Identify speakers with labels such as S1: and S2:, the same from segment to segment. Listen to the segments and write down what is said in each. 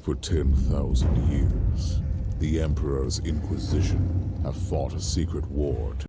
S1: For 10,000 years, the Emperor's Inquisition have fought a secret war to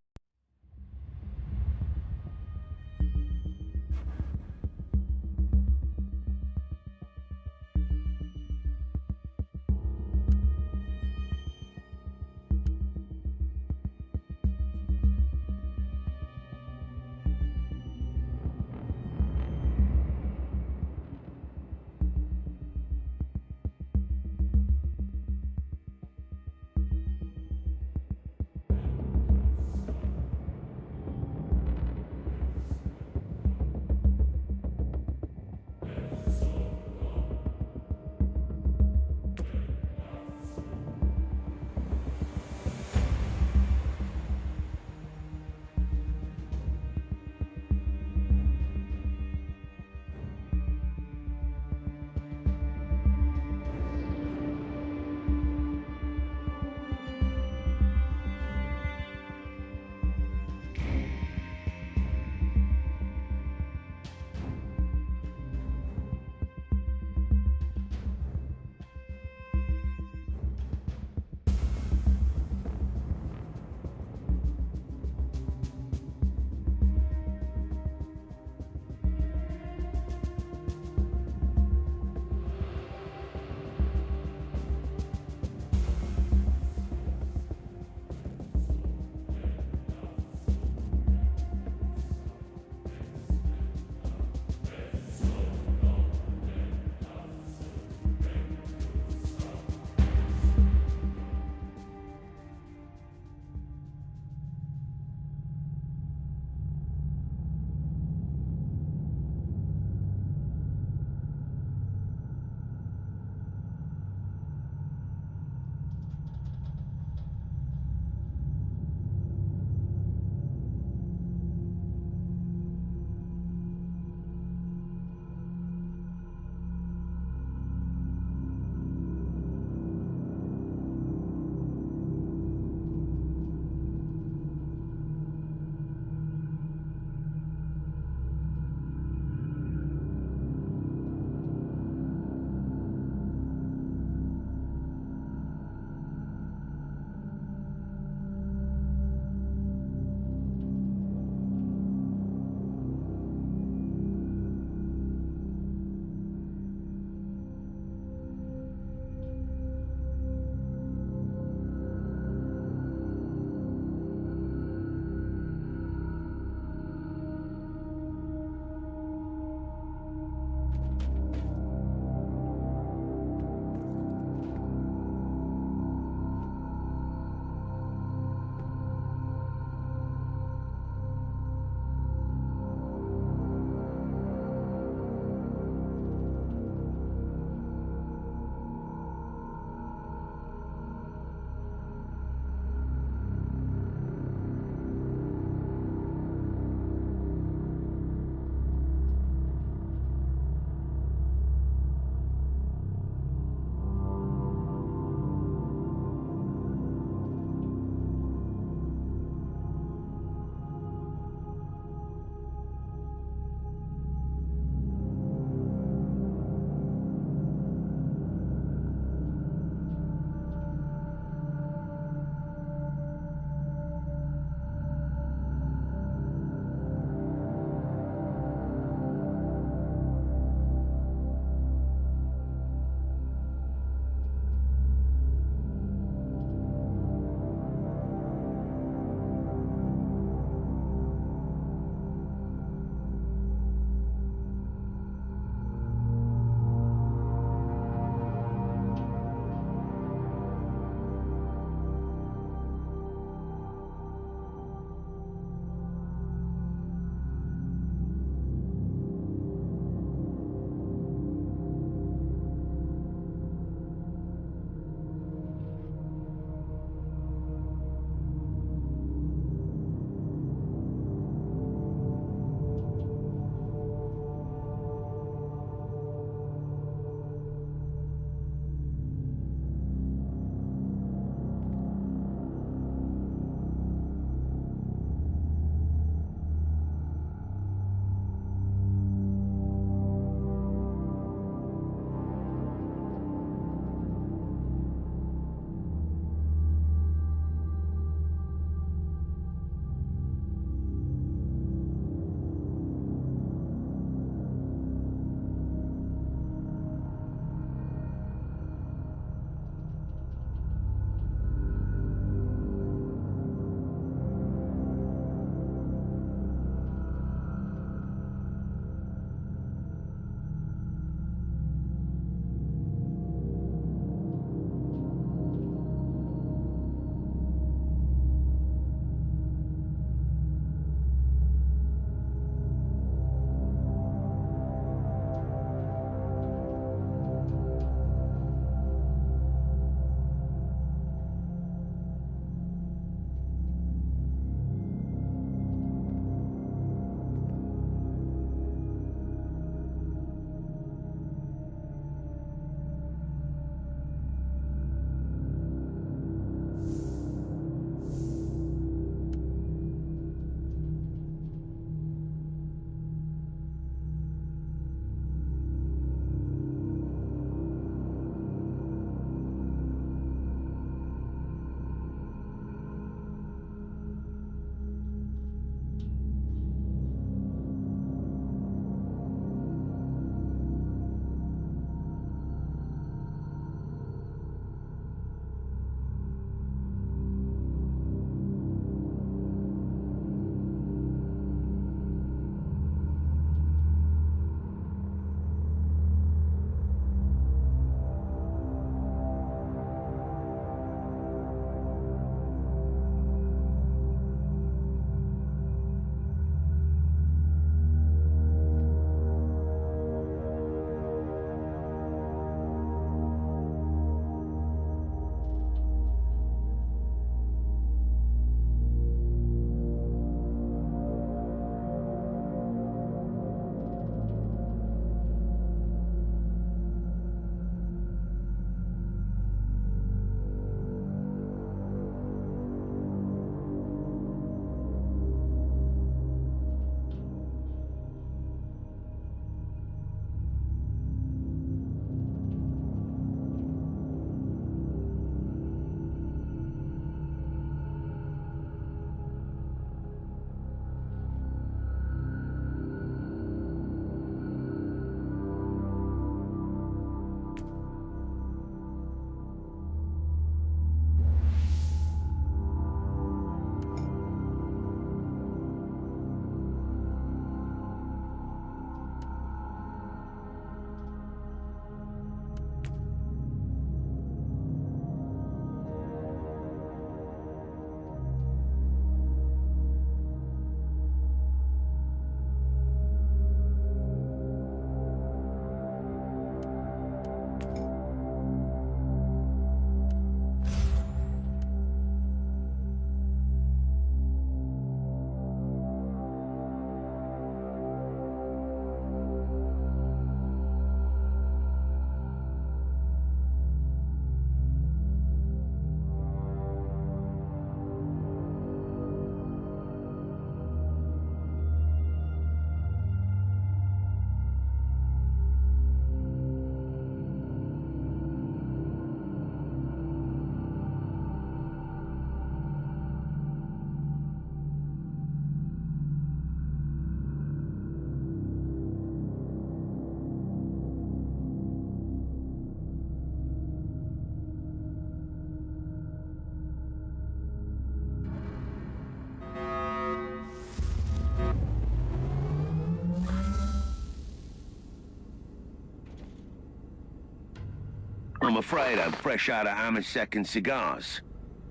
S2: I'm afraid I'm fresh out of Amasek and cigars.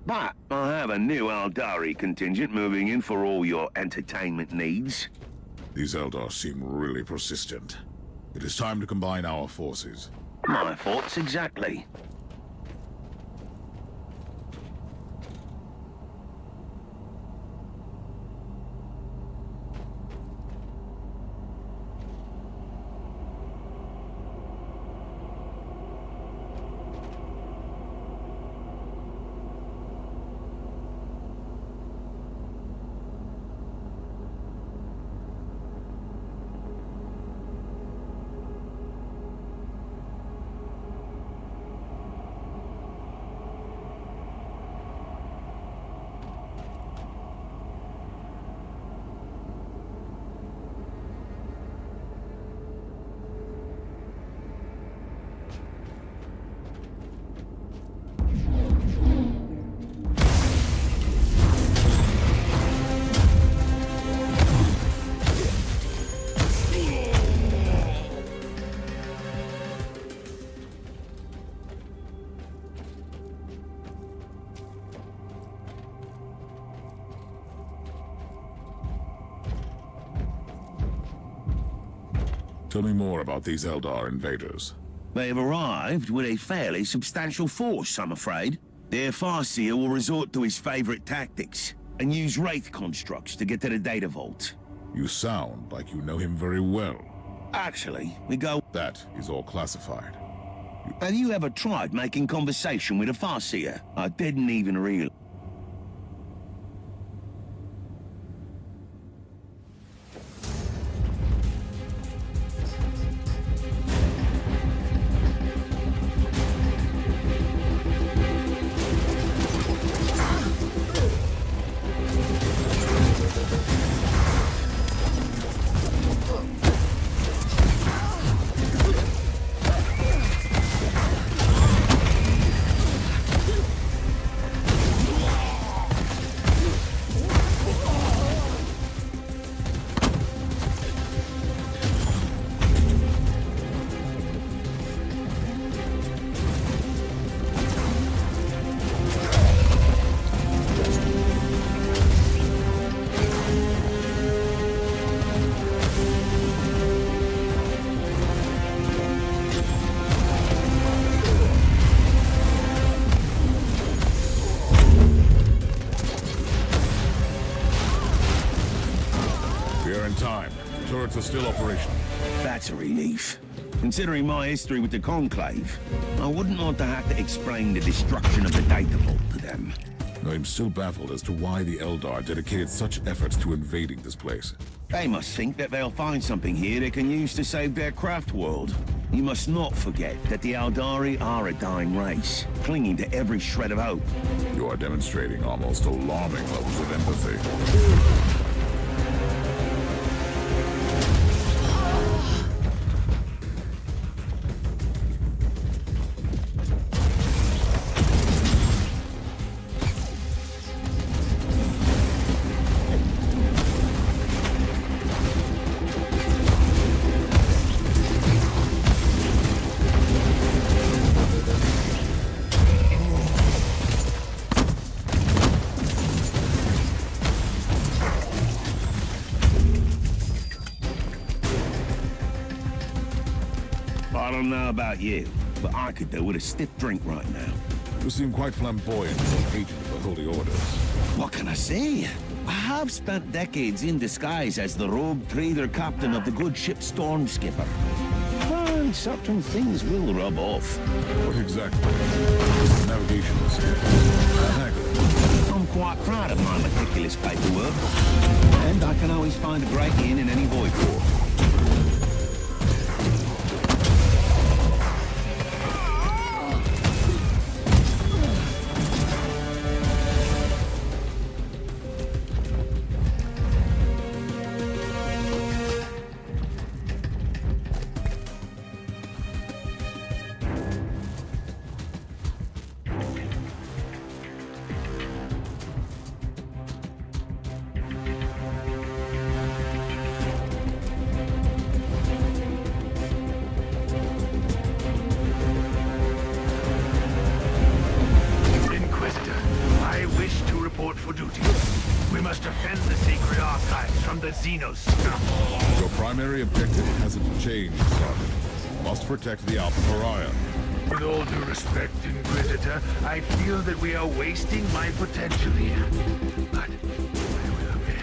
S2: But I have a new Aэльдари contingent moving in for all your entertainment needs.
S1: These Eldar seem really persistent. It is time to combine our forces.
S2: My thoughts exactly.
S1: Tell me more about these Eldar invaders.
S2: They've arrived with a fairly substantial force, I'm afraid. Their Farseer will resort to his favorite tactics and use Wraith constructs to get to the data vault.
S1: You sound like you know him very well.
S2: Actually, we go...
S1: That is all classified.
S2: Have you ever tried making conversation with a Farseer? I didn't even realize...
S1: Turrets are still operational.
S2: That's a relief. Considering my history with the Conclave, I wouldn't want to have to explain the destruction of the data vault to them.
S1: I'm still baffled as to why the Eldar dedicated such efforts to invading this place.
S2: They must think that they'll find something here they can use to save their craft world. You must not forget that the Aэльдари are a dying race, clinging to every shred of hope.
S1: You are demonstrating almost alarming levels of empathy.
S2: I don't know about you, but I could do with a stiff drink right now.
S1: You seem quite flamboyant as an agent of the Holy Orders.
S2: What can I say? I have spent decades in disguise as the rogue trader captain of the good ship Storm Skipper. And certain things will rub off.
S1: What exactly? Navigational skills.
S2: I'm quite proud of my meticulous paperwork. And I can always find a great inn in any void port.
S3: from the Xenos.
S1: Your primary objective hasn't changed, Sergeant. Must protect the Alpha Pariah.
S3: With all due respect, Inquisitor, I feel that we are wasting my potential here. But I will obey.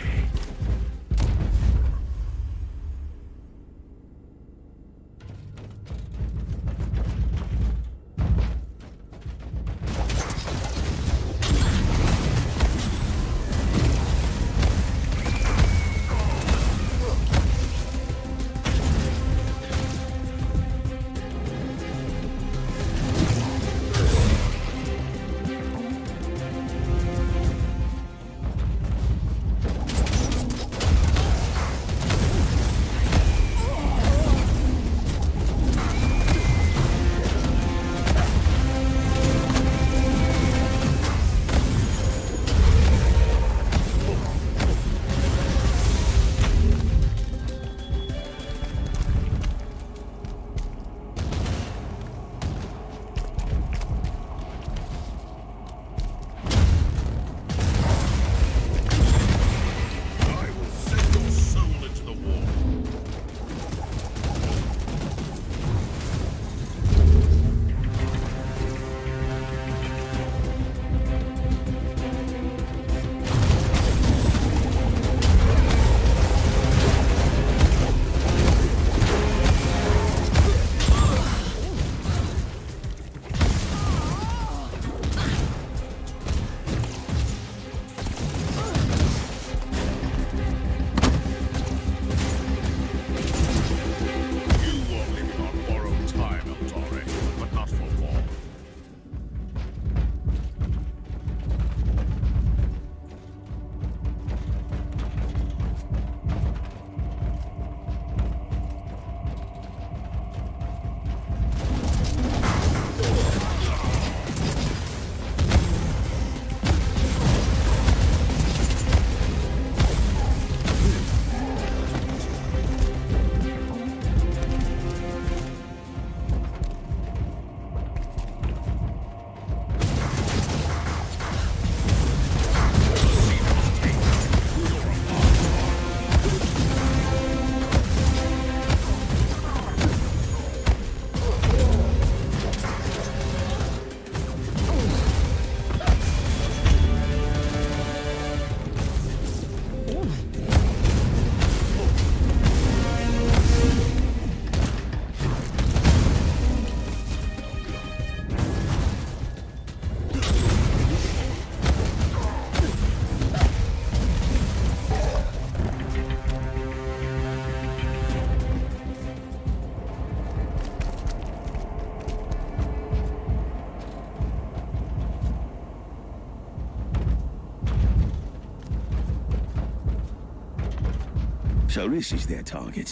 S2: So this is their target.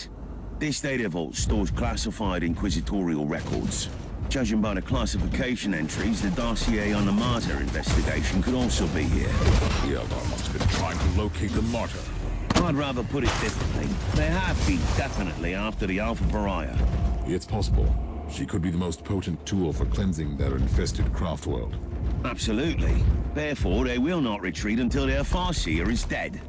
S2: This data vault stores classified inquisitorial records. Judging by the classification entries, the dossier on the Martyr investigation could also be here.
S1: The Eldar must have been trying to locate the Martyr.
S2: I'd rather put it differently. They have been definitely after the Alpha Pariah.
S1: It's possible. She could be the most potent tool for cleansing their infested craft world.
S2: Absolutely. Therefore, they will not retreat until their Farseer is dead.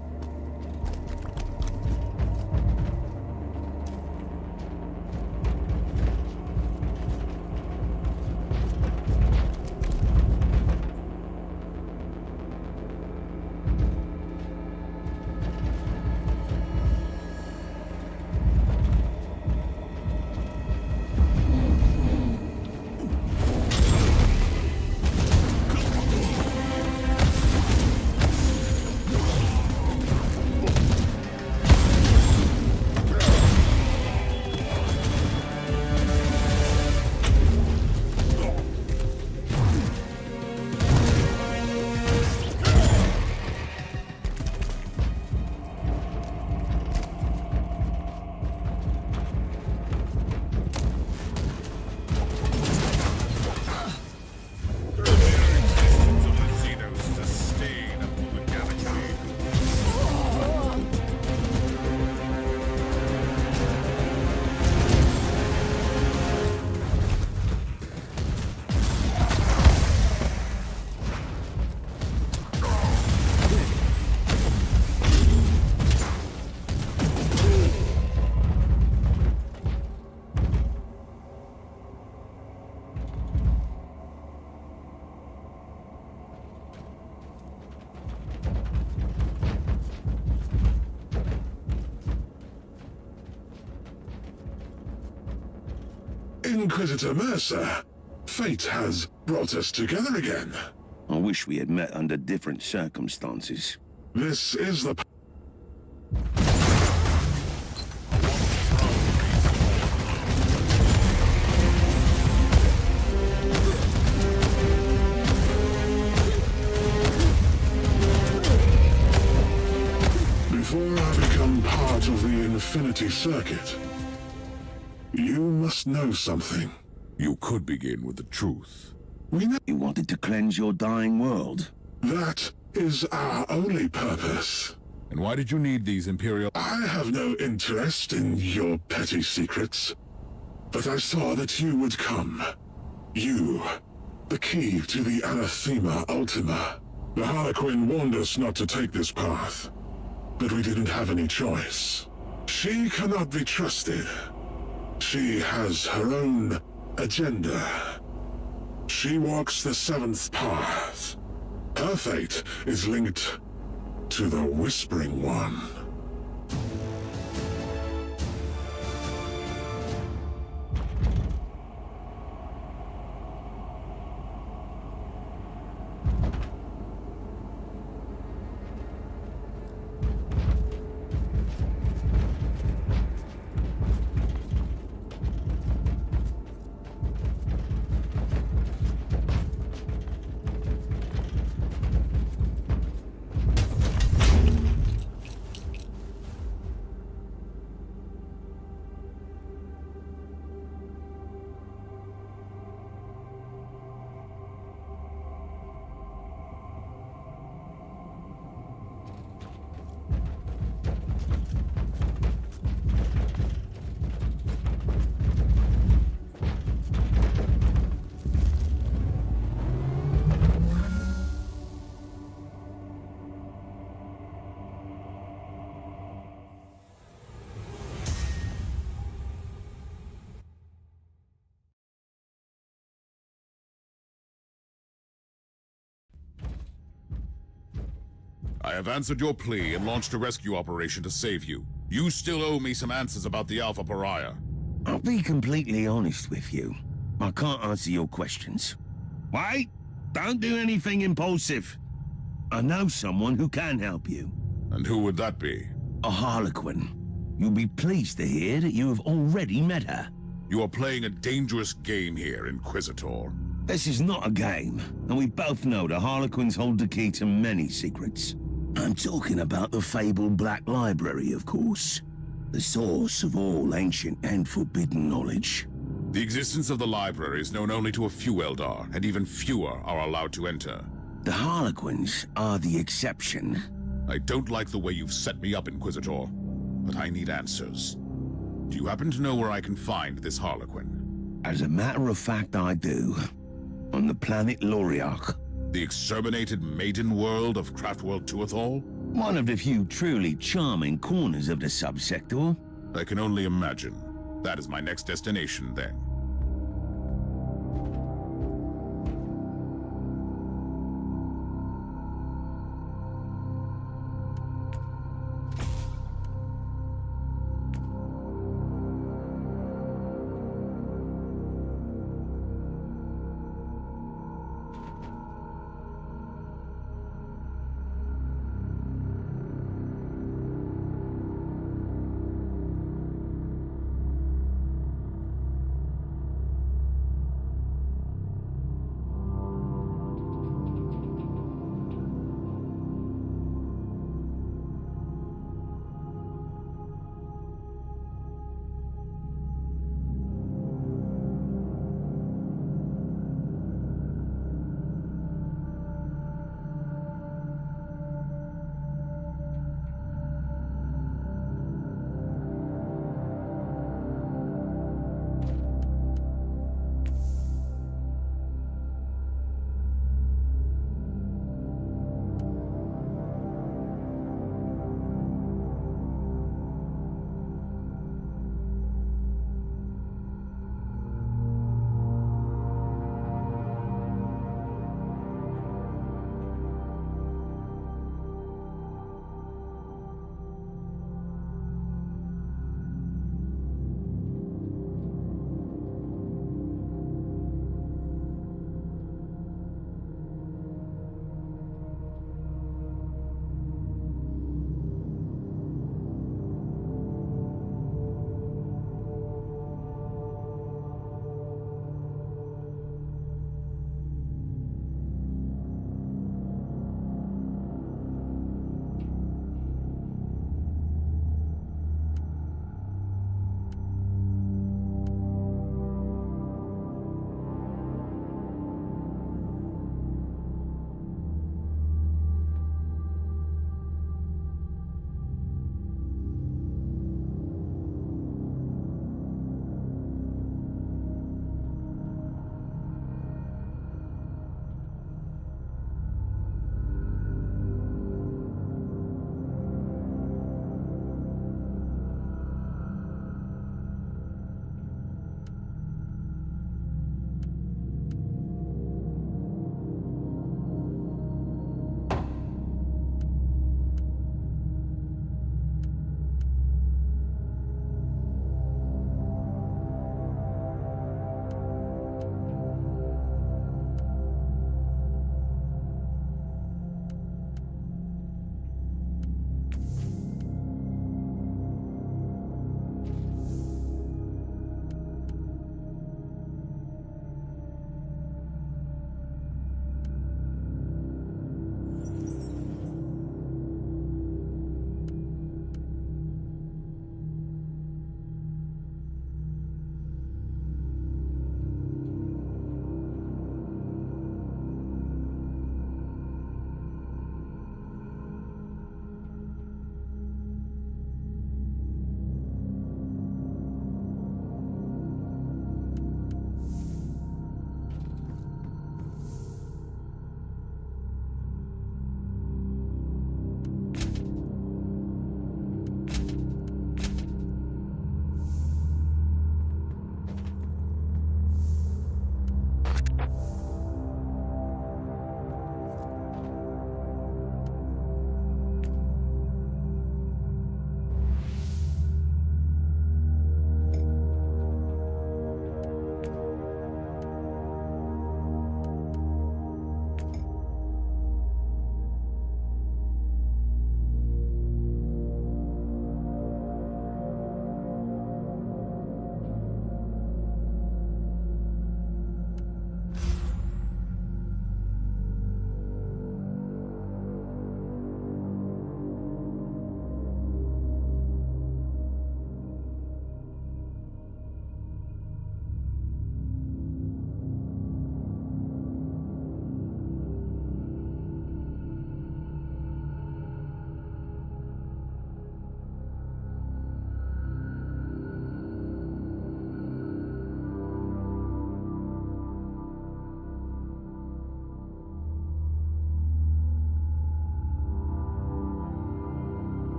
S4: Inquisitor Mercer, fate has brought us together again.
S2: I wish we had met under different circumstances.
S4: This is the... Before I become part of the Infinity Circuit, you must know something.
S1: You could begin with the truth.
S4: We know
S2: You wanted to cleanse your dying world?
S4: that is our only purpose.
S1: And why did you need these Imperial...
S4: I have no interest in your petty secrets, but I saw that you would come. You, the key to the Anathema Ultima. The Harlequin warned us not to take this path, but we didn't have any choice. She cannot be trusted. She has her own agenda. She walks the seventh path. Her fate is linked to the Whispering One.
S1: I have answered your plea and launched a rescue operation to save you. You still owe me some answers about the Alpha Pariah.
S2: I'll be completely honest with you. I can't answer your questions. Wait! Don't do anything impulsive. I know someone who can help you.
S1: And who would that be?
S2: A Harlequin. You'll be pleased to hear that you have already met her.
S1: You are playing a dangerous game here, Inquisitor.
S2: This is not a game, and we both know the Harlequins hold the key to many secrets. I'm talking about the fabled Black Library, of course. The source of all ancient and forbidden knowledge.
S1: The existence of the library is known only to a few Eldar, and even fewer are allowed to enter.
S2: The Harlequins are the exception.
S1: I don't like the way you've set me up, Inquisitor, but I need answers. Do you happen to know where I can find this Harlequin?
S2: As a matter of fact, I do. On the planet Loriach.
S1: The exterminated maiden world of Craftworld Tuathal?
S2: One of the few truly charming corners of the subsector.
S1: I can only imagine. That is my next destination, then.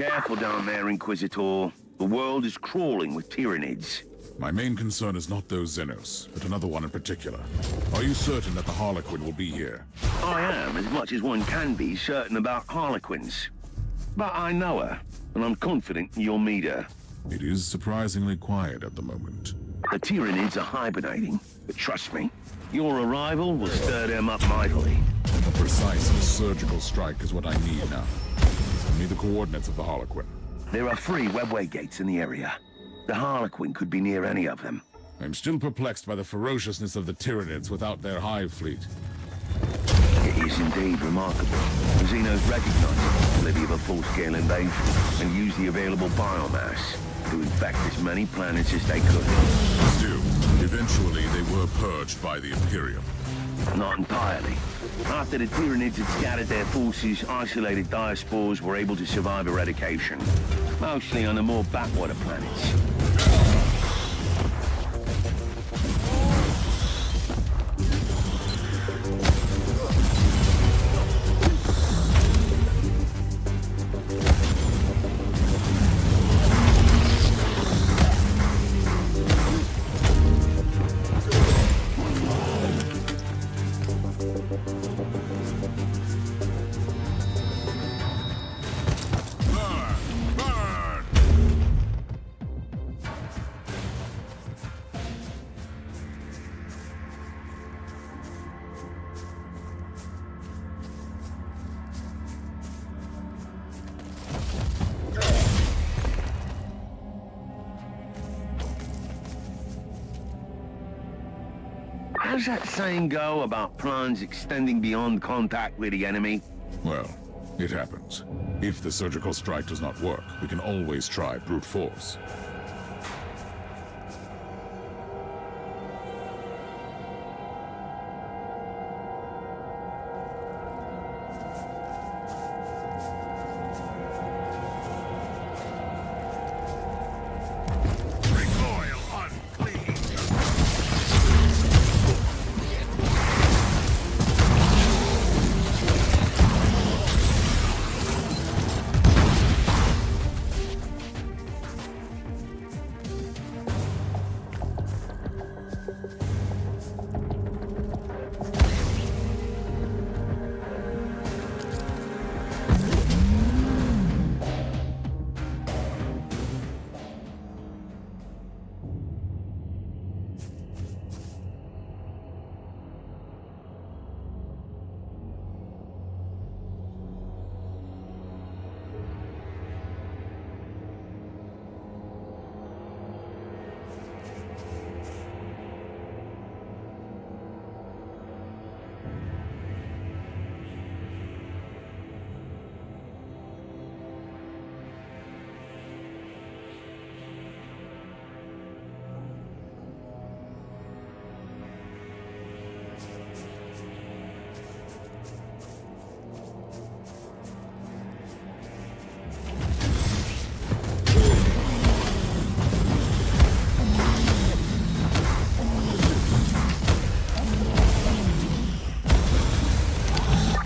S2: Careful down there, Inquisitor. The world is crawling with Tyranids.
S1: My main concern is not those Xenos, but another one in particular. Are you certain that the Harlequin will be here?
S2: I am, as much as one can be, certain about Harlequins. But I know her, and I'm confident you'll meet her.
S1: It is surprisingly quiet at the moment.
S2: The Tyranids are hibernating, but trust me, your arrival will stir them up mightily.
S1: A precise and surgical strike is what I need now. Send me the coordinates of the Harlequin.
S2: There are 3 webway gates in the area. The Harlequin could be near any of them.
S1: I'm still perplexed by the ferociousness of the Tyranids without their hive fleet.
S2: It is indeed remarkable. The Xenos recognize the possibility of a full-scale invasion and use the available biomass to infect as many planets as they could.
S1: Still, eventually they were purged by the Imperium.
S2: Not entirely. After the Tyranids had scattered their forces, isolated diaspores were able to survive eradication. Mostly on the more backwater planets. How's that saying go about plans extending beyond contact with the enemy?
S1: Well, it happens. If the surgical strike does not work, we can always try brute force.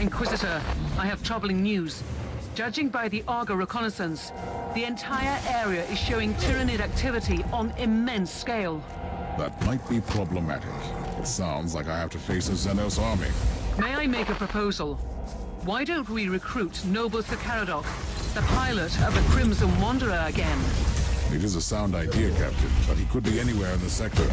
S5: Inquisitor, I have troubling news. Judging by the Argo reconnaissance, the entire area is showing Tyranid activity on immense scale.
S1: That might be problematic. It sounds like I have to face a Xenos army.
S5: May I make a proposal? Why don't we recruit Noble Sakaradok, the pilot of the Crimson Wanderer again?
S1: It is a sound idea, Captain, but he could be anywhere in the sector.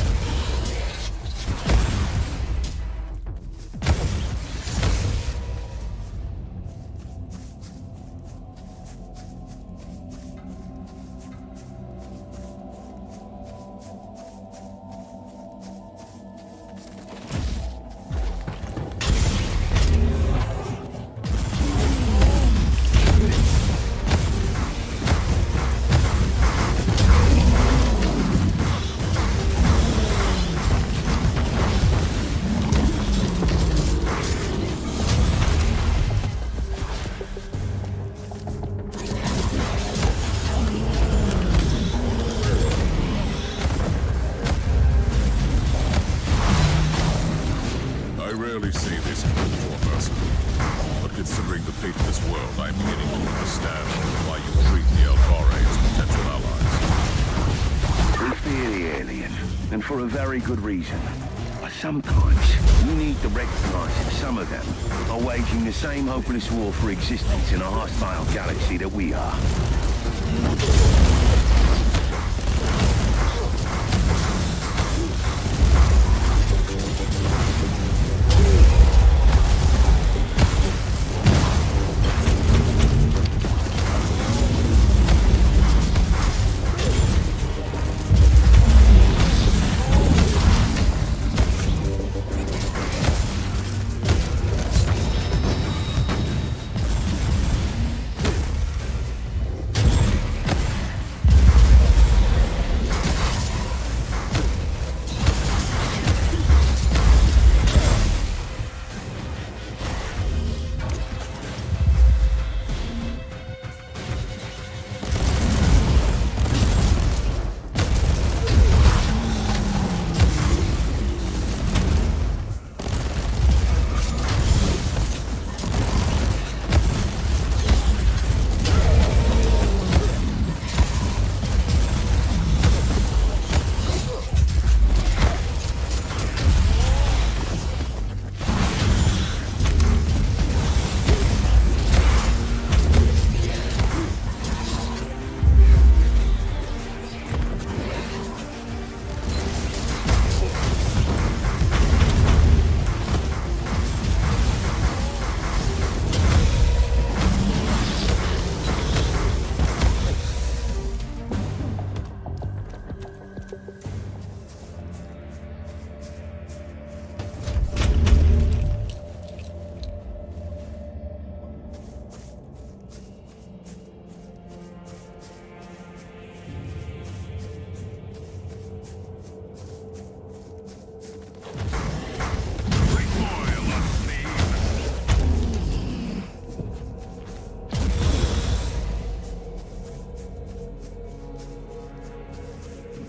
S2: And for a very good reason. But sometimes, you need to recognize that some of them are waging the same hopeless war for existence in a hostile galaxy that we are.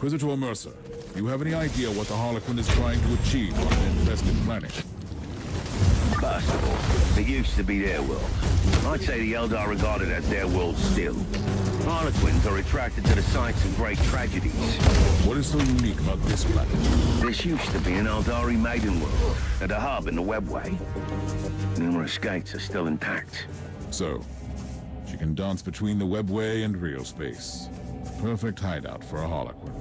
S1: Inquisitor Mercer, do you have any idea what the Harlequin is trying to achieve on an infested planet?
S2: First of all, it used to be their world. I'd say the Eldar are regarded as their world still. Harlequins are attracted to the sites of great tragedies.
S1: What is so unique about this planet?
S2: This used to be an Eldari maiden world, at a hub in the webway. Numerous gates are still intact.
S1: So, she can dance between the webway and real space. Perfect hideout for a Harlequin.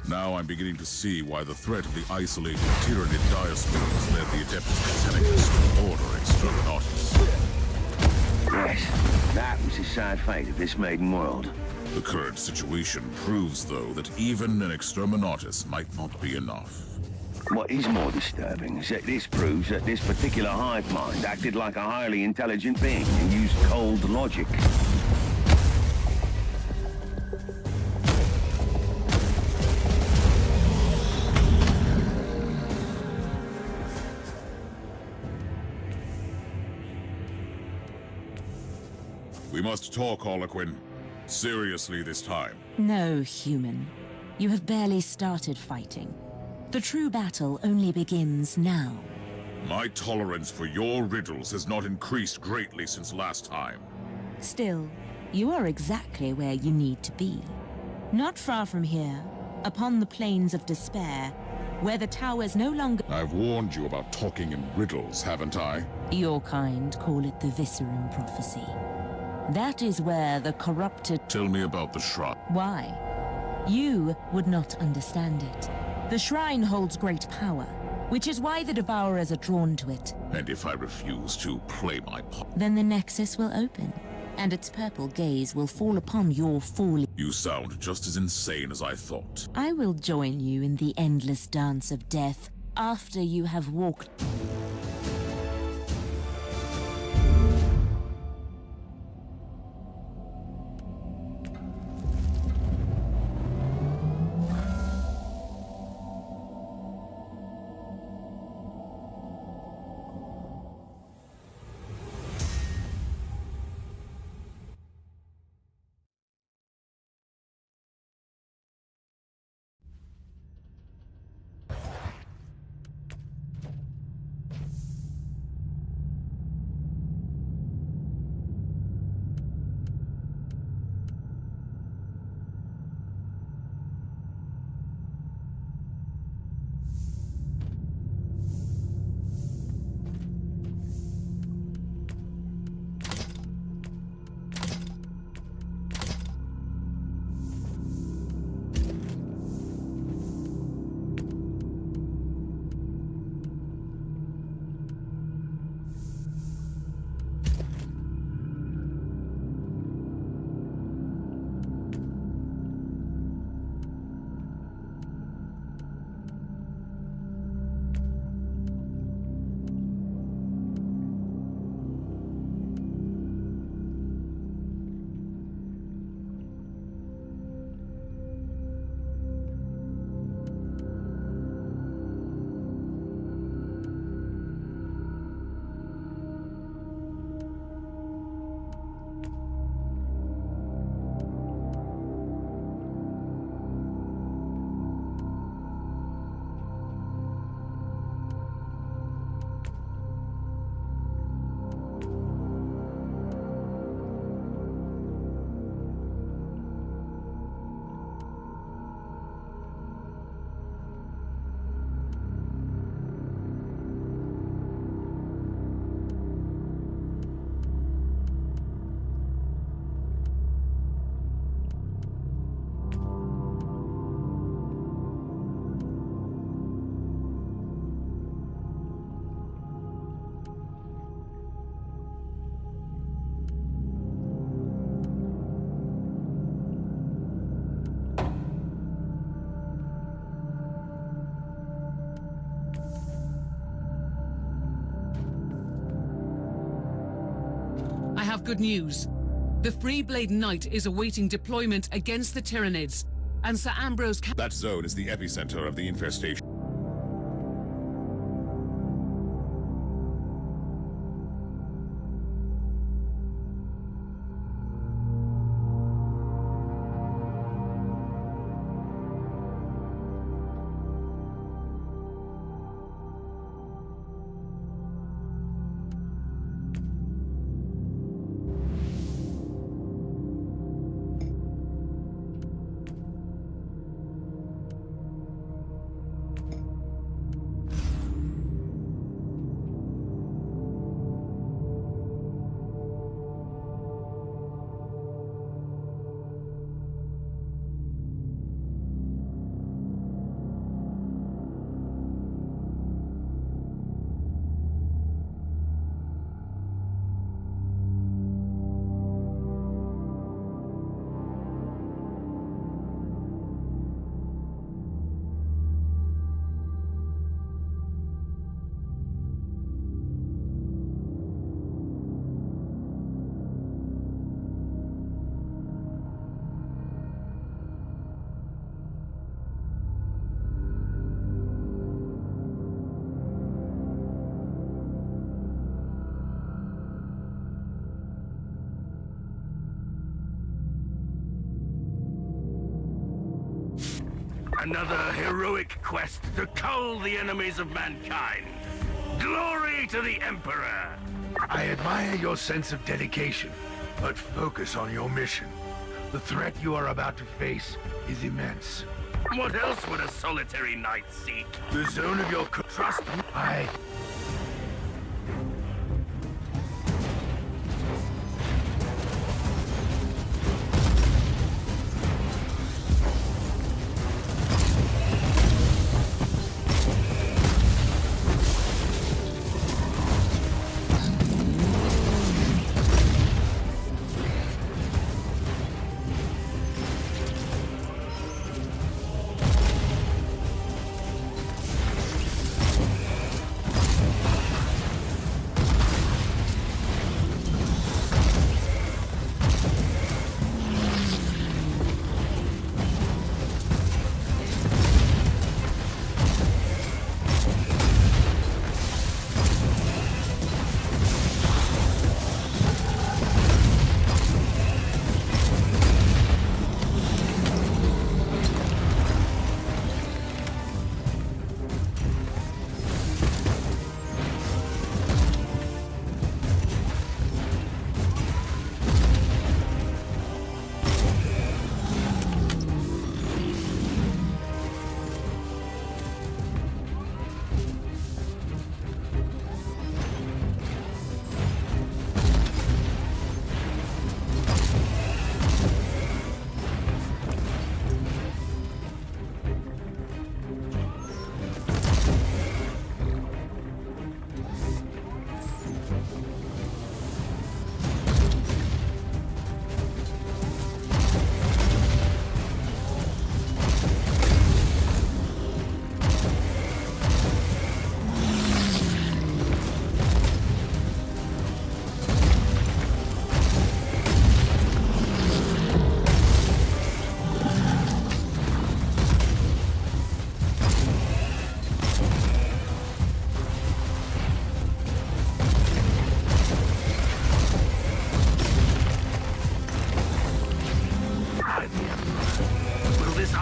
S1: Now I'm beginning to see why the threat of the isolated Tyranid diaspores led the Adeptus Mechanicus to order Exterminatus.
S2: Yes, that was the sad fate of this maiden world.
S1: The current situation proves, though, that even an Exterminatus might not be enough.
S2: What is more disturbing is that this proves that this particular hive mind acted like a highly intelligent being and used cold logic.
S1: We must talk, Harlequin. Seriously this time.
S6: No, human. You have barely started fighting. The true battle only begins now.
S1: My tolerance for your riddles has not increased greatly since last time.
S6: Still, you are exactly where you need to be. Not far from here, upon the plains of despair, where the towers no longer...
S1: I've warned you about talking in riddles, haven't I?
S6: Your kind call it the Viscerum Prophecy. That is where the corrupted...
S1: Tell me about the shrine.
S6: Why? You would not understand it. The shrine holds great power, which is why the Devourers are drawn to it.
S1: And if I refuse to play my part?
S6: Then the Nexus will open, and its purple gaze will fall upon your falling...
S1: You sound just as insane as I thought.
S6: I will join you in the endless dance of death after you have walked...
S5: have good news. The Freeblade Knight is awaiting deployment against the Tyranids, and Sir Ambrose...
S1: That zone is the epicenter of the infestation.
S3: Another heroic quest to cull the enemies of mankind. Glory to the Emperor! I admire your sense of dedication, but focus on your mission. The threat you are about to face is immense. What else would a solitary knight seek? The zone of your trust me.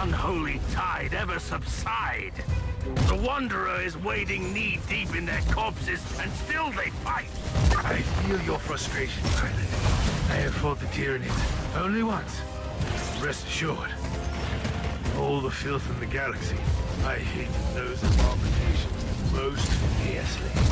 S3: unholy tide ever subside. The Wanderer is wading knee-deep in their corpses, and still they fight. I feel your frustration, pilot. I have fought the Tyranids only once. Rest assured, all the filth in the galaxy, I hated those abominations most fiercely.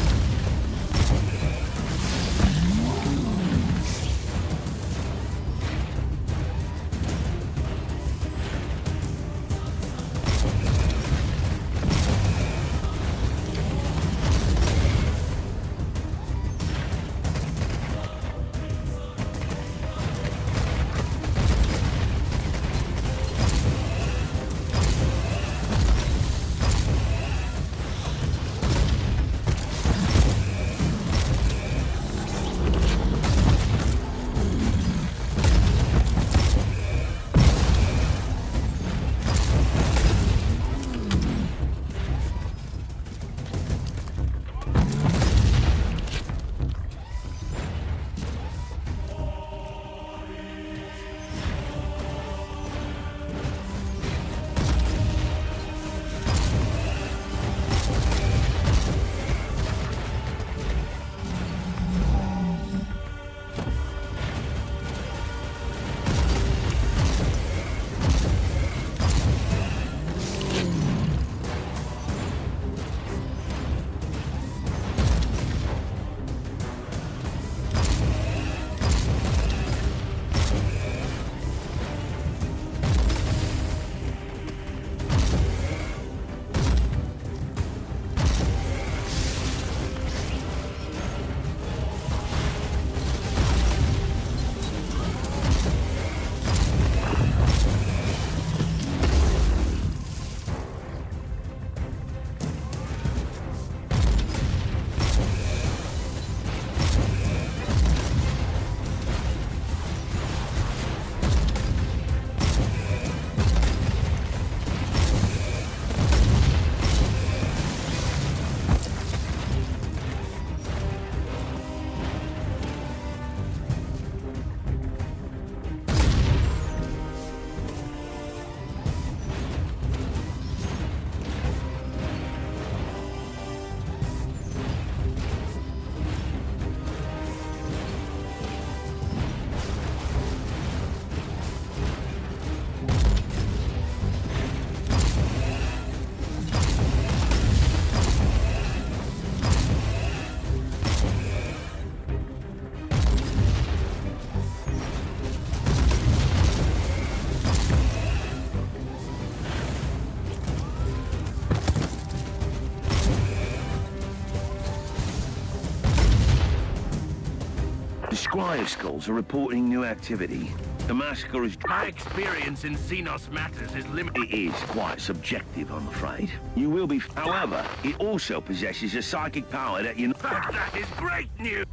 S2: The Squire schools are reporting new activity. The massacre is...
S3: My experience in Xenos matters is limited.
S2: It is quite subjective, I'm afraid. You will be... However, it also possesses a psychic power that you...
S3: That is great news!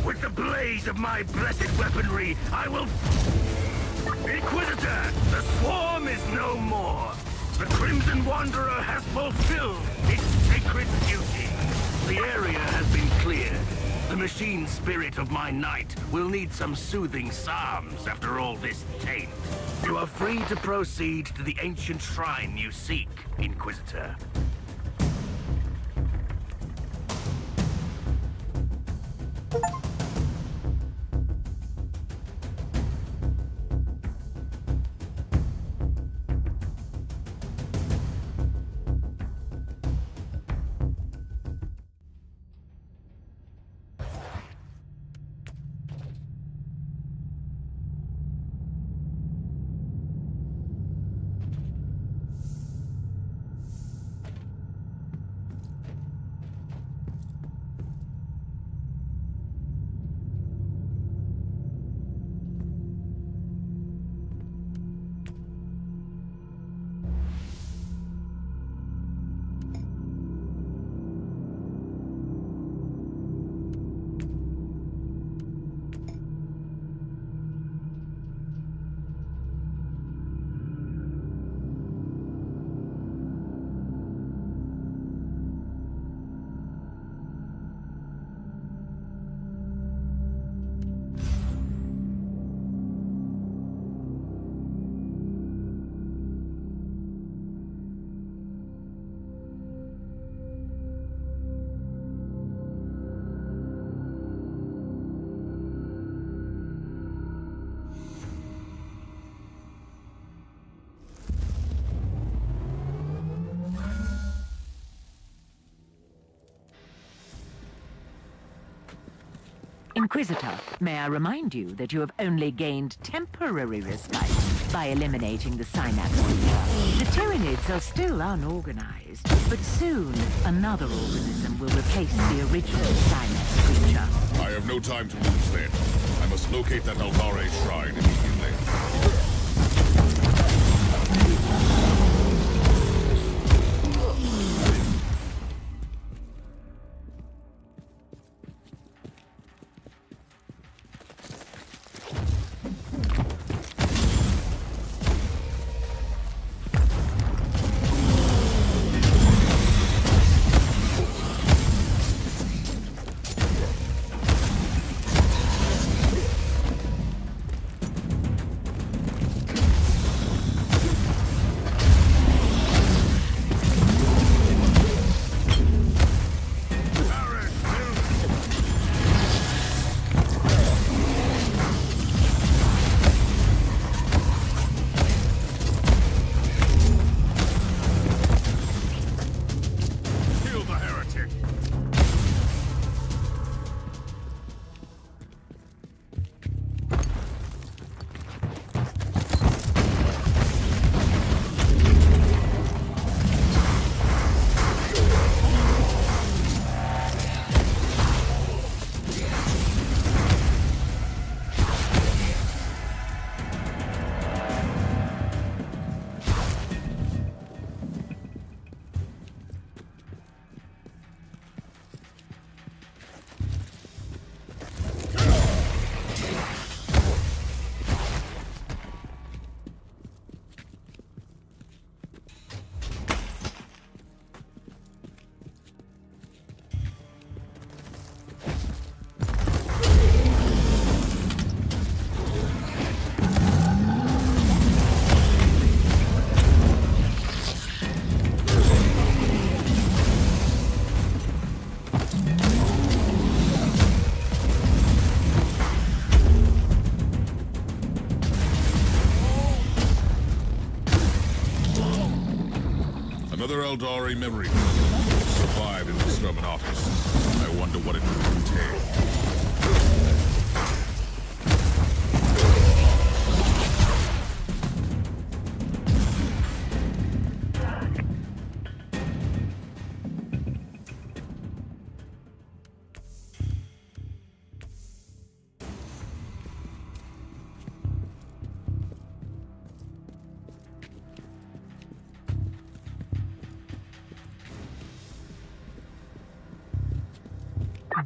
S3: With the blaze of my blessed weaponry, I will... Inquisitor, the swarm is no more. The Crimson Wanderer has fulfilled its sacred duty. The area has been cleared. The machine spirit of my knight will need some soothing psalms after all this taint. You are free to proceed to the ancient shrine you seek, Inquisitor.
S7: Inquisitor, may I remind you that you have only gained temporary respite by eliminating the synapse creature. The Tyranids are still unorganized, but soon another organism will replace the original synapse creature.
S1: I have no time to lose then. I must locate that Aэльдари shrine immediately. Aэльдари memory survived in the Exterminatus. I wonder what it would contain.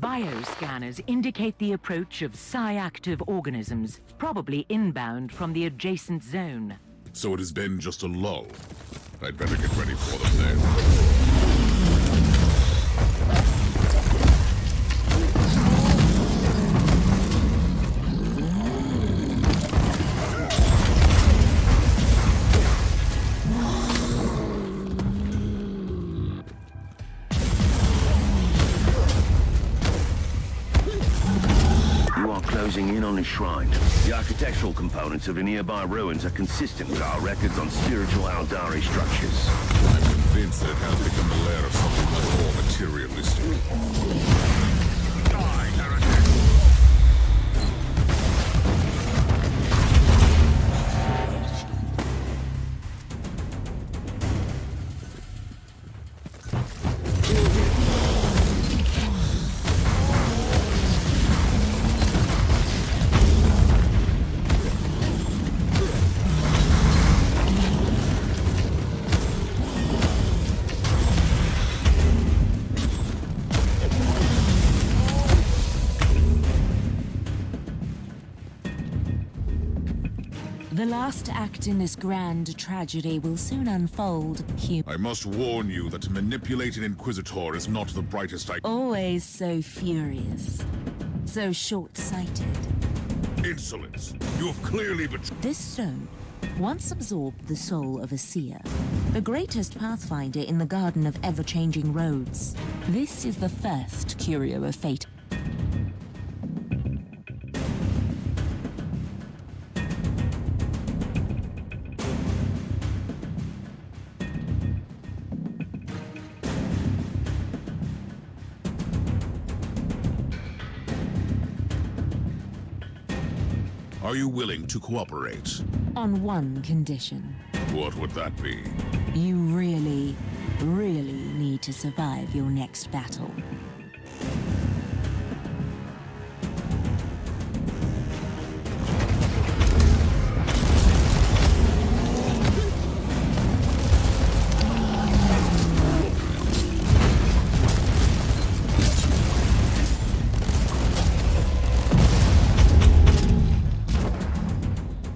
S7: Bioscanners indicate the approach of psi-active organisms, probably inbound from the adjacent zone.
S1: So it has been just a lull. I'd better get ready for them then.
S2: Closing in on the shrine. The architectural components of the nearby ruins are consistent with our records on spiritual Aэльдари structures.
S1: I'm convinced that it has become the lair of something much more materialistic. Die, heretic!
S6: The last act in this grand tragedy will soon unfold.
S1: I must warn you that to manipulate an Inquisitor is not the brightest idea.
S6: Always so furious. So short-sighted.
S1: Insolence! You have clearly betrayed.
S6: This stone once absorbed the soul of a seer, the greatest pathfinder in the garden of ever-changing roads. This is the first curio of fate.
S1: Are you willing to cooperate?
S6: On one condition.
S1: What would that be?
S6: You really, really need to survive your next battle.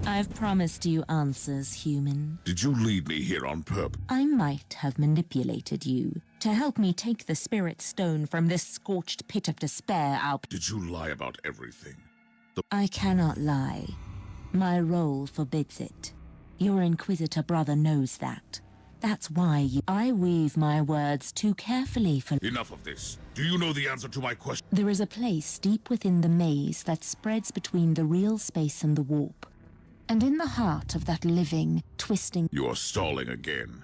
S6: I've promised you answers, human.
S1: Did you lead me here on purpose?
S6: I might have manipulated you to help me take the spirit stone from this scorched pit of despair out.
S1: Did you lie about everything?
S6: I cannot lie. My role forbids it. Your Inquisitor brother knows that. That's why I weave my words too carefully for—
S1: Enough of this. Do you know the answer to my question?
S6: There is a place deep within the maze that spreads between the real space and the warp. And in the heart of that living, twisting—
S1: You are stalling again.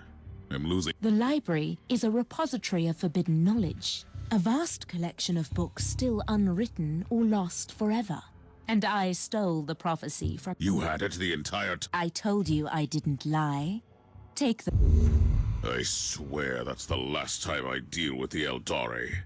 S1: I'm losing—
S6: The library is a repository of forbidden knowledge. A vast collection of books still unwritten or lost forever. And I stole the prophecy from—
S1: You had it the entire time.
S6: I told you I didn't lie. Take the—
S1: I swear that's the last time I deal with the Aэльdaри.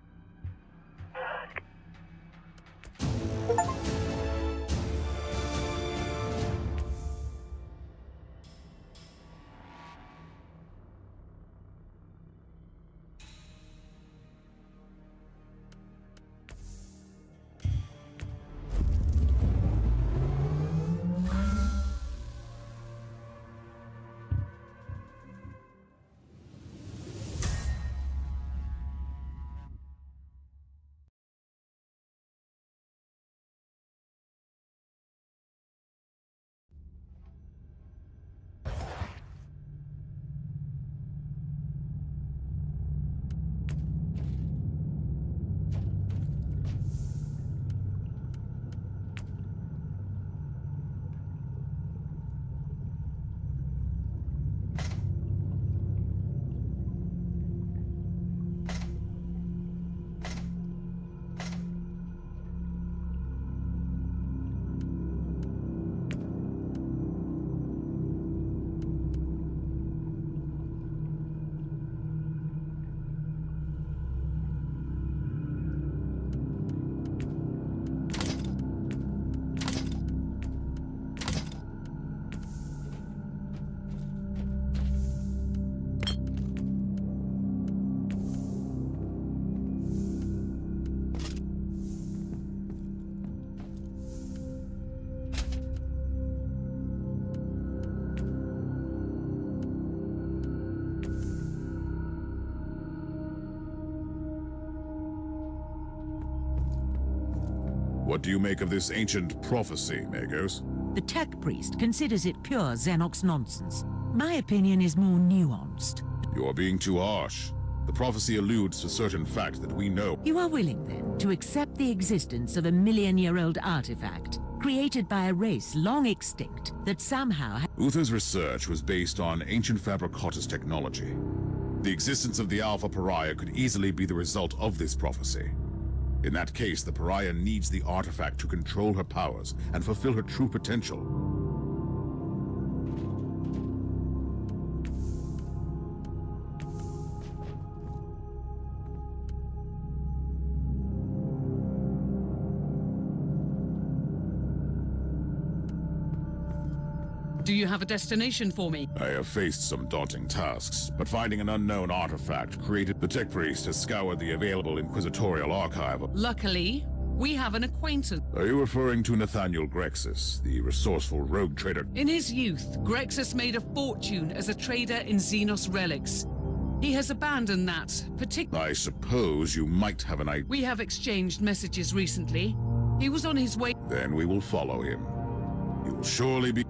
S1: What do you make of this ancient prophecy, Magos?
S7: The tech priest considers it pure Xenox nonsense. My opinion is more nuanced.
S1: You're being too harsh. The prophecy alludes to certain facts that we know.
S7: You are willing, then, to accept the existence of a million-year-old artifact created by a race long extinct that somehow...
S1: Uther's research was based on ancient Fabricatus technology. The existence of the Alpha Pariah could easily be the result of this prophecy. In that case, the Pariah needs the artifact to control her powers and fulfill her true potential.
S5: Do you have a destination for me?
S1: I have faced some daunting tasks, but finding an unknown artifact created... The tech priest has scoured the available inquisitorial archive.
S5: Luckily, we have an acquaintance.
S1: Are you referring to Nathaniel Grexus, the resourceful rogue trader?
S5: In his youth, Grexus made a fortune as a trader in Xenos relics. He has abandoned that,
S1: I suppose you might have an idea.
S5: We have exchanged messages recently. He was on his way...
S1: Then we will follow him. He will surely be...